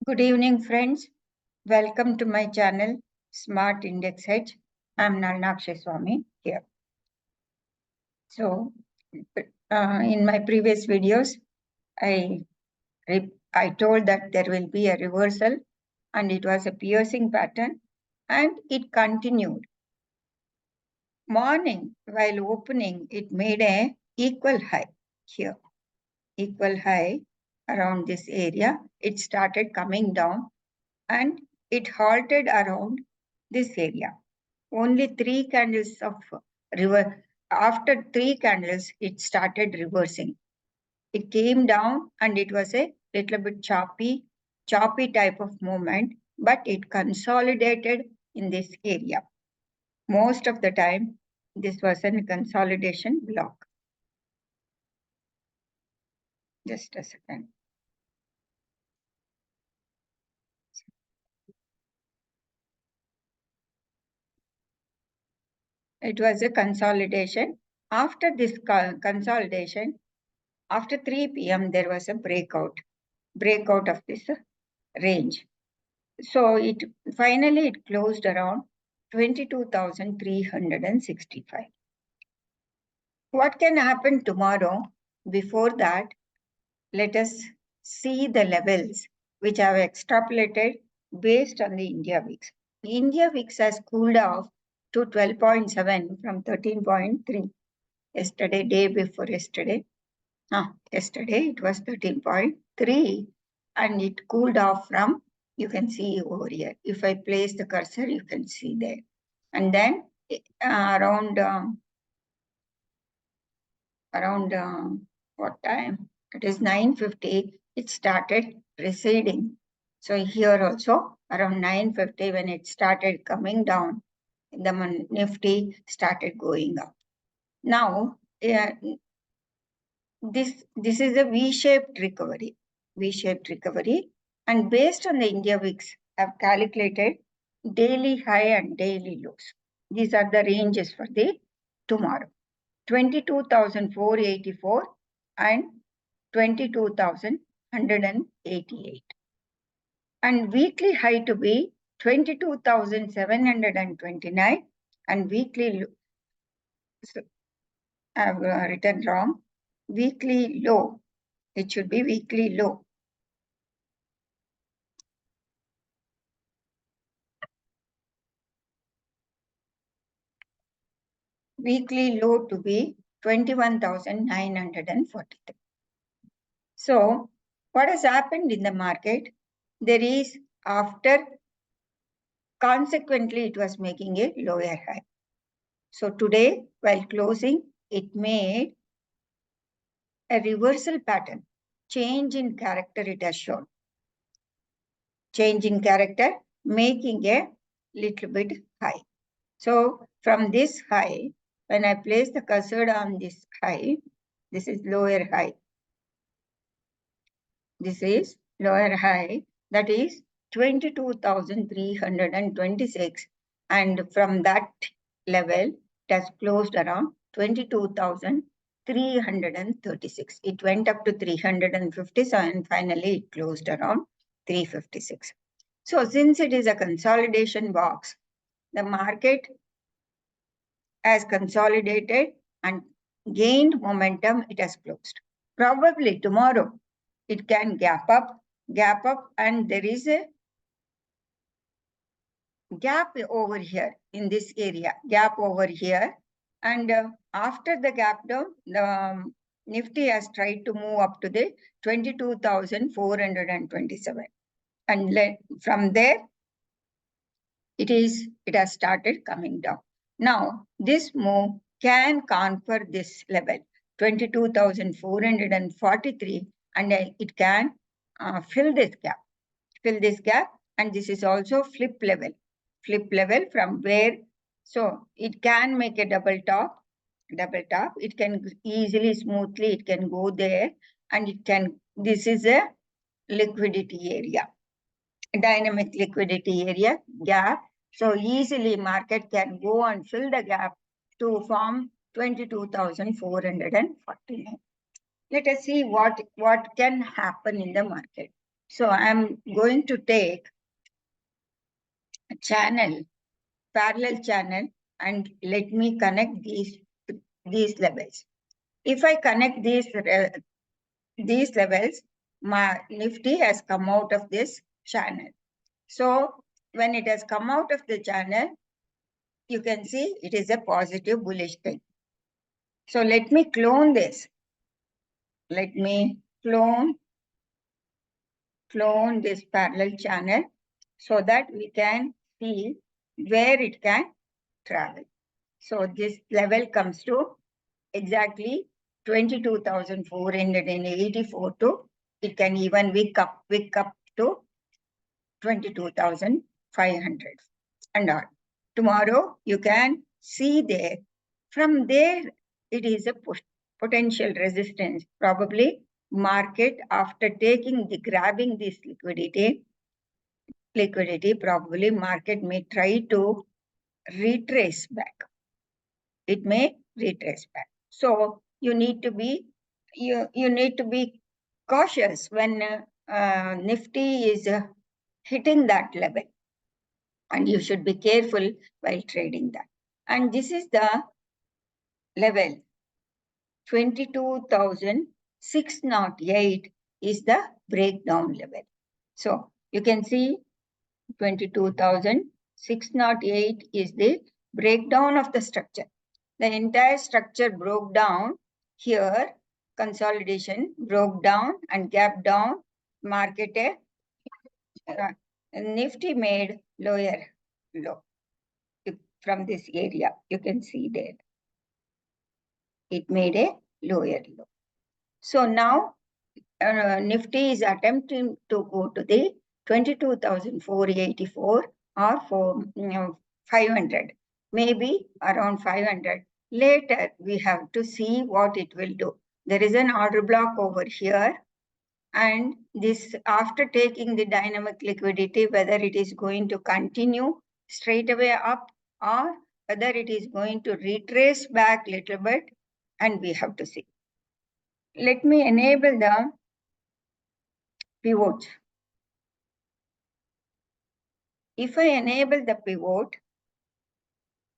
Good evening, friends. Welcome to my channel, Smart Index Hedge. I'm Nalnakshi Swami here. So, in my previous videos, I told that there will be a reversal, and it was a piercing pattern, and it continued. Morning, while opening, it made a equal high here, equal high around this area. It started coming down, and it halted around this area. Only 3 candles of reverse. After 3 candles, it started reversing. It came down and it was a little bit choppy type of movement, but it consolidated in this area. Most of the time, this was a consolidation block. Just a second. It was a consolidation. After this consolidation, after 3 p.m., there was a breakout of this range. So it finally closed around 22,365. What can happen tomorrow? Before that, let us see the levels which I have extrapolated based on the India VIX. The India VIX has cooled off to 12.7 from 13.3. Yesterday, day before yesterday. Yesterday it was 13.3 and it cooled off from, you can see over here. If I place the cursor, you can see there. And then around what time? It is 9:50. It started receding. So here also around 9:50 when it started coming down, the Nifty started going up. Now, this is a V-shaped recovery. And based on the India VIX, I've calculated daily high and daily lows. These are the ranges for the tomorrow. 22,484 and 22,188. And weekly high to be 22,729 and weekly low. So I've written wrong. Weekly low. It should be weekly low. Weekly low to be 21,943. So what has happened in the market? There is, after, consequently, it was making a lower high. So today, while closing, it made a reversal pattern. Change in character it has shown. Change in character, making a little bit high. So from this high, when I place the cursor on this high, this is lower high. This is lower high, that is 22,326. And from that level, it has closed around 22,336. It went up to 357 and finally it closed around 356. So since it is a consolidation box, the market has consolidated and gained momentum, it has closed. Probably tomorrow it can gap up, and there is a gap over here in this area, and after the gap down, the Nifty has tried to move up to the 22,427, and from there it has started coming down. Now this move can conquer this level 22,443, and it can fill this gap, and this is also flip level from where, so it can make a double top. It can easily, smoothly, it can go there, and this is a liquidity area, dynamic liquidity area, gap. So easily market can go and fill the gap to form 22,449. Let us see what can happen in the market. So I'm going to take a channel, parallel channel, and let me connect these levels. If I connect these levels, my Nifty has come out of this channel. So when it has come out of the channel, you can see it is a positive bullish thing. So let me clone this. Let me clone this parallel channel so that we can see where it can travel. So this level comes to exactly 22,484 to, it can even wick up to 22,500 and all. Tomorrow you can see there. From there, it is a potential resistance. Probably market, after grabbing this liquidity, probably market may try to retrace back. It may retrace back. So you need to be cautious when Nifty is hitting that level, and you should be careful while trading that. And this is the level 22,608 is the breakdown level. So you can see 22,608 is the breakdown of the structure. The entire structure broke down here. Consolidation broke down and gap down. Market Nifty made lower low from this area. You can see there. It made a lower low. So now Nifty is attempting to go to the 22,484 or 500, maybe around 500. Later, we have to see what it will do. There is an order block over here, and this, after taking the dynamic liquidity, whether it is going to continue straight away up or whether it is going to retrace back a little bit, and we have to see. Let me enable the pivot. If I enable the pivot,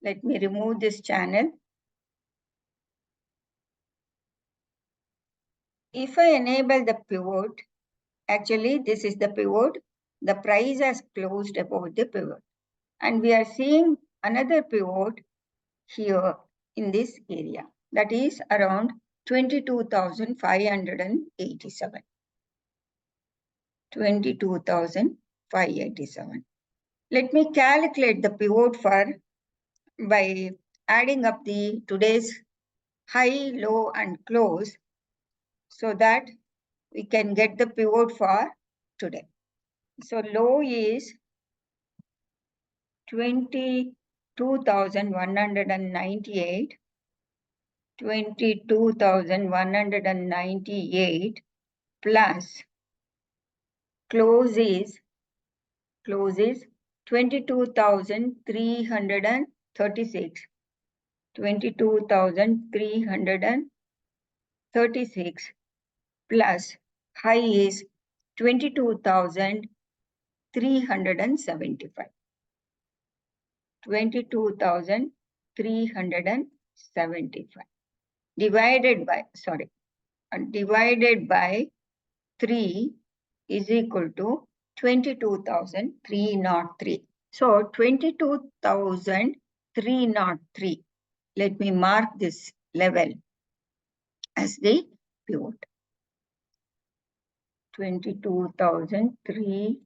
let me remove this channel. If I enable the pivot, actually this is the pivot. The price has closed above the pivot. And we are seeing another pivot here in this area. That is around 22,587. 22,587. Let me calculate the pivot by adding up the today's high, low, and close, so that we can get the pivot for today. So low is 22,198, 22,198 plus close is 22,336, 22,336 plus high is 22,375. 22,375 divided by 3 is equal to 22,303. So 22,303. Let me mark this level as the pivot. 22,303.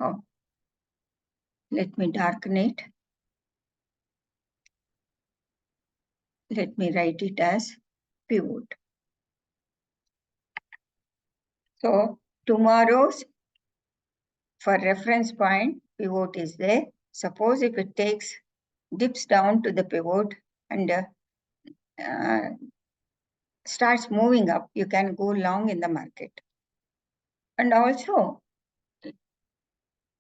Oh, let me darken it. Let me write it as pivot. So tomorrow's, for reference point, pivot is there. Suppose if it dips down to the pivot and starts moving up, you can go long in the market. And also,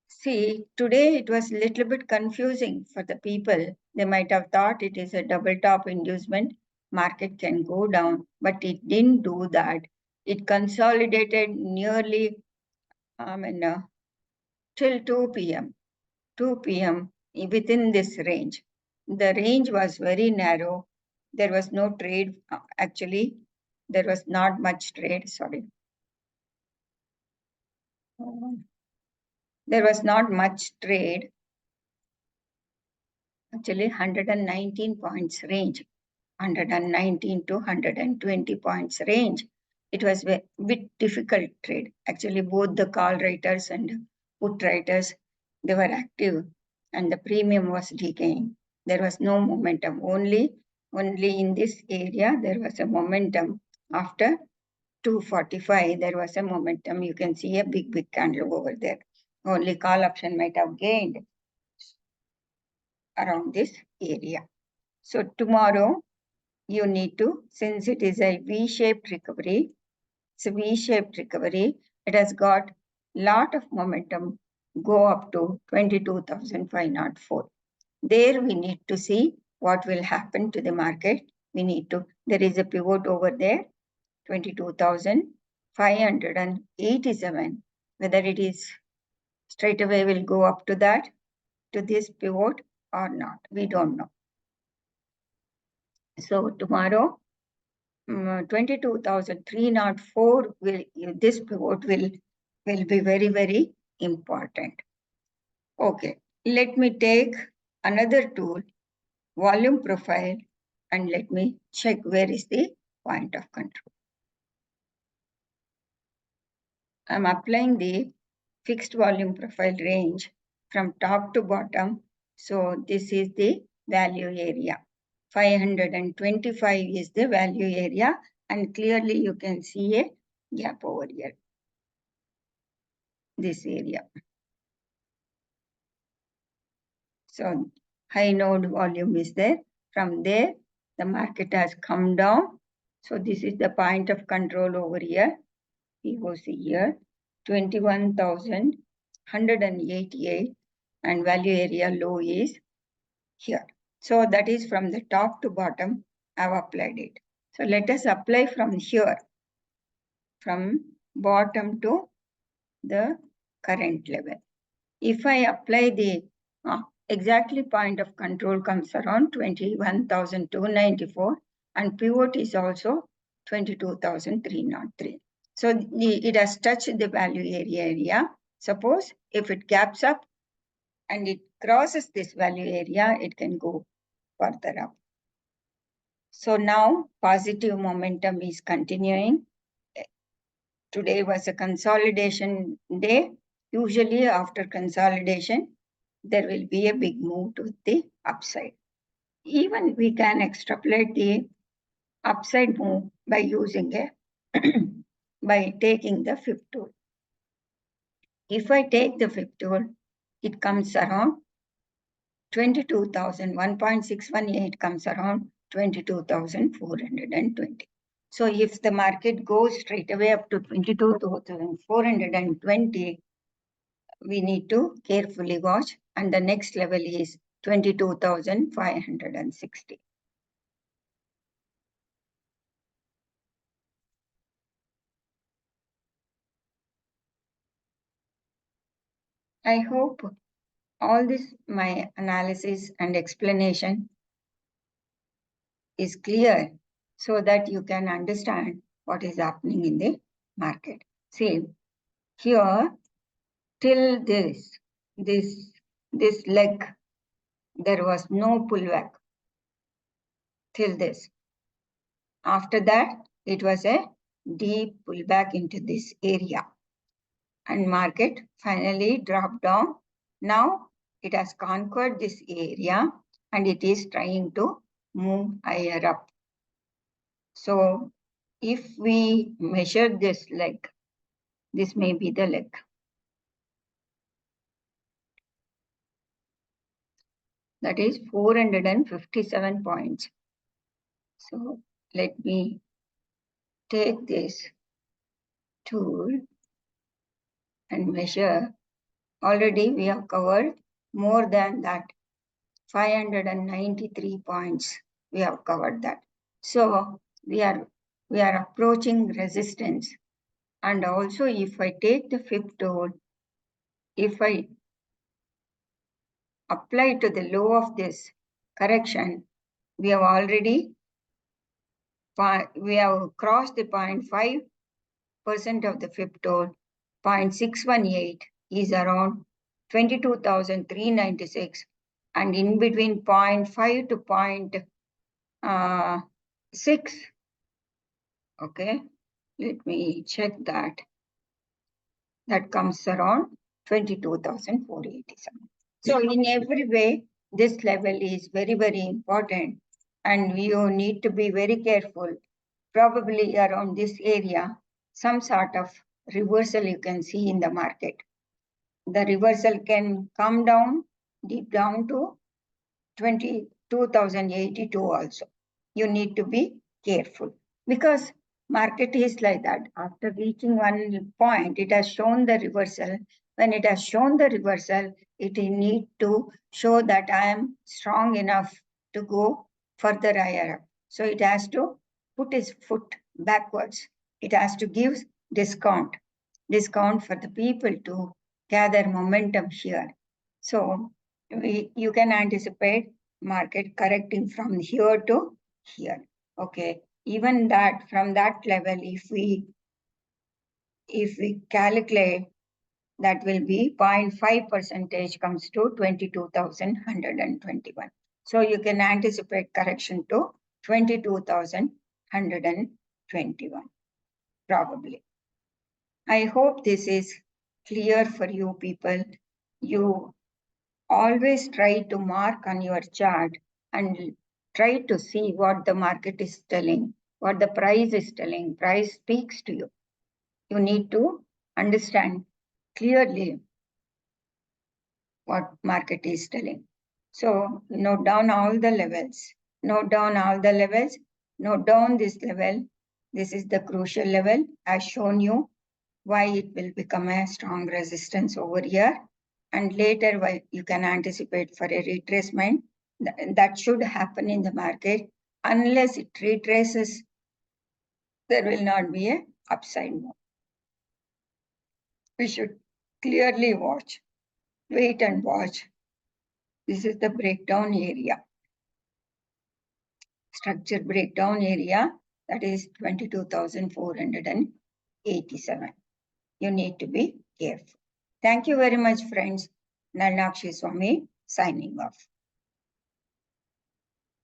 see, today it was a little bit confusing for the people. They might have thought it is a double top inducement. market can go down, but it didn't do that. It consolidated nearly till 2 p.m. 2 p.m. within this range. The range was very narrow. There was no trade. Actually, there was not much trade. Sorry. There was not much trade. Actually, 119 points range. 119 to 120 points range. It was a bit difficult trade. Actually, both the call writers and put writers, they were active and the premium was decaying. There was no momentum. Only in this area, there was a momentum. After 245, there was a momentum. You can see a big candle over there. Only call option might have gained around this area. So tomorrow, you need to, since it is a V-shaped recovery, it's a V-shaped recovery, it has got lot of momentum, go up to 22,504. There we need to see what will happen to the market. There is a pivot over there, 22,587. Whether it is straight away will go up to that, to this pivot or not, we don't know. So tomorrow, 22,304 this pivot will be very important. Okay, let me take another tool, volume profile, and let me check where is the point of control. I'm applying the fixed volume profile range from top to bottom. So this is the value area. 525 is the value area, and clearly you can see a gap over here, this area. So high node volume is there. From there, the market has come down. So this is the point of control over here. POC here, 21,188, and value area low is here. So that is from the top to bottom, I've applied it. So let us apply from here, from bottom to the current level. If I apply the exactly point of control comes around 21,294, and pivot is also 22,303. So it has touched the value area. Suppose if it gaps up and it crosses this value area, it can go further up. So now positive momentum is continuing. Today was a consolidation day. Usually after consolidation, there will be a big move to the upside. Even we can extrapolate the upside move by using by taking the fifth tool. If I take the fifth tool, it comes around 22,000, 1.618 comes around 22,420. So if the market goes straight away up to 22,420, we need to carefully watch, and the next level is 22,560. I hope all this, my analysis and explanation is clear so that you can understand what is happening in the market. See, here till this leg, there was no pullback till this. After that, it was a deep pullback into this area, and market finally dropped down. Now it has conquered this area and it is trying to move higher up. So if we measure this leg, this may be the leg. That is 457 points. So let me take this tool and measure. Already we have covered more than that. 593 points. We have covered that. So we are approaching resistance. And also if I take the fifth tool, if I apply to the low of this correction, we have already crossed the 0.5% of the fifth tool. 0.618 is around 22,396, and in between 0.5 to 0.6. Okay, let me check that. That comes around 22,487. So in every way, this level is very, very important, and you need to be very careful. Probably around this area, some sort of reversal you can see in the market. The reversal can come down deep down to 22,082 also. You need to be careful because market is like that. After reaching one point, it has shown the reversal. When it has shown the reversal, it need to show that I am strong enough to go further higher up. So it has to put its foot backwards. It has to give discount for the people to gather momentum here. So you can anticipate market correcting from here to here. Okay, even that from that level, if we calculate, that will be 0.5% comes to 22,121. So you can anticipate correction to 22,121 probably. I hope this is clear for you people. You always try to mark on your chart and try to see what the market is telling, what the price is telling. Price speaks to you. You need to understand clearly what market is telling. So note down all the levels. Note down all the levels. Note down this level. This is the crucial level. I've shown you why it will become a strong resistance over here. And later you can anticipate for a retracement. That should happen in the market. Unless it retraces, there will not be a upside move. We should clearly watch, wait and watch. This is the breakdown area. Structure breakdown area, that is 22,487. You need to be careful. Thank you very much, friends. Nalakshi Swami signing off.